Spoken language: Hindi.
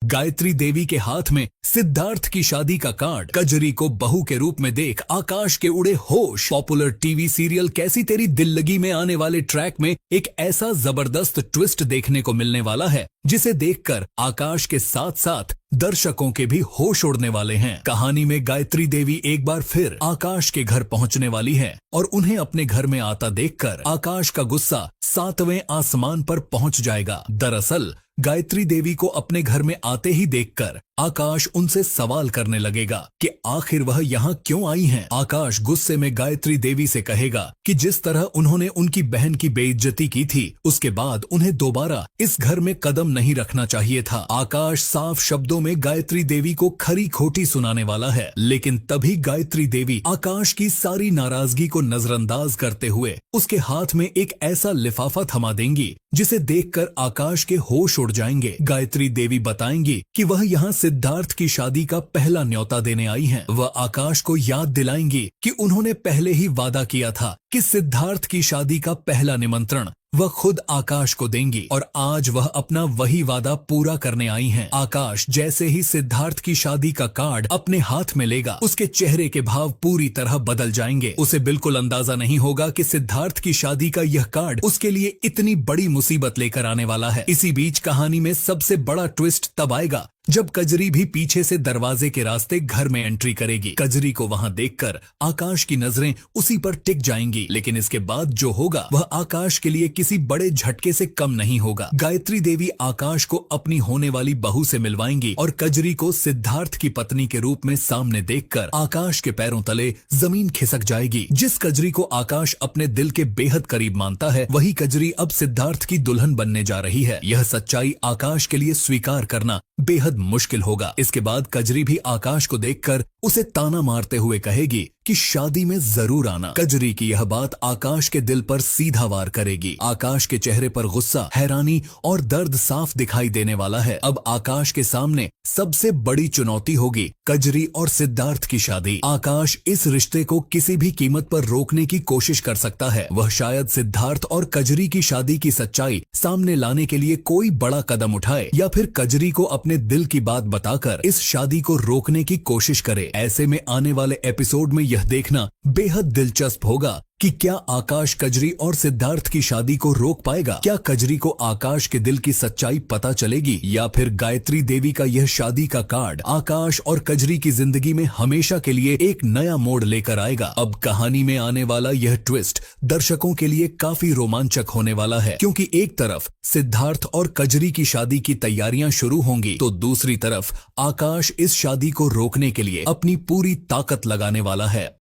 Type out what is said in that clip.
गायत्री देवी के हाथ में सिद्धार्थ की शादी का कार्ड। कजरी को बहू के रूप में देख आकाश के उड़े होश। पॉपुलर टीवी सीरियल कैसी तेरी दिल लगी में आने वाले ट्रैक में एक ऐसा जबरदस्त ट्विस्ट देखने को मिलने वाला है जिसे देखकर आकाश के साथ साथ दर्शकों के भी होश उड़ने वाले हैं। कहानी में गायत्री देवी एक बार फिर आकाश के घर पहुंचने वाली है और उन्हें अपने घर में आता देखकर आकाश का गुस्सा 7वें आसमान पर पहुंच जाएगा। दरअसल गायत्री देवी को अपने घर में आते ही देखकर आकाश उनसे सवाल करने लगेगा कि आखिर वह यहाँ क्यों आई हैं। आकाश गुस्से में गायत्री देवी से कहेगा कि जिस तरह उन्होंने उनकी बहन की बेइज्जती की थी उसके बाद उन्हें दोबारा इस घर में कदम नहीं रखना चाहिए था। आकाश साफ शब्दों में गायत्री देवी को खरी खोटी सुनाने वाला है, लेकिन तभी गायत्री देवी आकाश की सारी नाराजगी को नजरअंदाज करते हुए उसके हाथ में एक ऐसा लिफाफा थमा देंगी जिसे देखकर आकाश के होश उड़ जाएंगे। गायत्री देवी बताएंगी कि वह यहाँ सिद्धार्थ की शादी का पहला न्योता देने आई हैं। वह आकाश को याद दिलाएंगी कि उन्होंने पहले ही वादा किया था कि सिद्धार्थ की शादी का पहला निमंत्रण वह खुद आकाश को देंगी और आज वह अपना वही वादा पूरा करने आई हैं। आकाश जैसे ही सिद्धार्थ की शादी का कार्ड अपने हाथ में लेगा उसके चेहरे के भाव पूरी तरह बदल जाएंगे। उसे बिल्कुल अंदाजा नहीं होगा कि सिद्धार्थ की शादी का यह कार्ड उसके लिए इतनी बड़ी मुसीबत लेकर आने वाला है। इसी बीच कहानी में सबसे बड़ा ट्विस्ट तब आएगा जब कजरी भी पीछे से दरवाजे के रास्ते घर में एंट्री करेगी। कजरी को वहां देखकर आकाश की नजरें उसी पर टिक जाएंगी, लेकिन इसके बाद जो होगा वह आकाश के लिए किसी बड़े झटके से कम नहीं होगा। गायत्री देवी आकाश को अपनी होने वाली बहू से मिलवाएंगी और कजरी को सिद्धार्थ की पत्नी के रूप में सामने देखकर आकाश के पैरों तले जमीन खिसक जाएगी। जिस कजरी को आकाश अपने दिल के बेहद करीब मानता है वही कजरी अब सिद्धार्थ की दुल्हन बनने जा रही है। यह सच्चाई आकाश के लिए स्वीकार करना बेहद मुश्किल होगा। इसके बाद कजरी भी आकाश को देखकर उसे ताना मारते हुए कहेगी कि शादी में जरूर आना। कजरी की यह बात आकाश के दिल पर सीधा वार करेगी। आकाश के चेहरे पर गुस्सा, हैरानी और दर्द साफ दिखाई देने वाला है। अब आकाश के सामने सबसे बड़ी चुनौती होगी कजरी और सिद्धार्थ की शादी। आकाश इस रिश्ते को किसी भी कीमत पर रोकने की कोशिश कर सकता है। वह शायद सिद्धार्थ और कजरी की शादी की सच्चाई सामने लाने के लिए कोई बड़ा कदम उठाए या फिर कजरी को अपने दिल की बात बताकर इस शादी को रोकने की कोशिश करे। ऐसे में आने वाले एपिसोड में यह देखना बेहद दिलचस्प होगा कि क्या आकाश कजरी और सिद्धार्थ की शादी को रोक पाएगा। क्या कजरी को आकाश के दिल की सच्चाई पता चलेगी या फिर गायत्री देवी का यह शादी का कार्ड आकाश और कजरी की जिंदगी में हमेशा के लिए एक नया मोड़ लेकर आएगा। अब कहानी में आने वाला यह ट्विस्ट दर्शकों के लिए काफी रोमांचक होने वाला है, क्योंकि एक तरफ सिद्धार्थ और कजरी की शादी की तैयारियां शुरू होंगी तो दूसरी तरफ आकाश इस शादी को रोकने के लिए अपनी पूरी ताकत लगाने वाला है।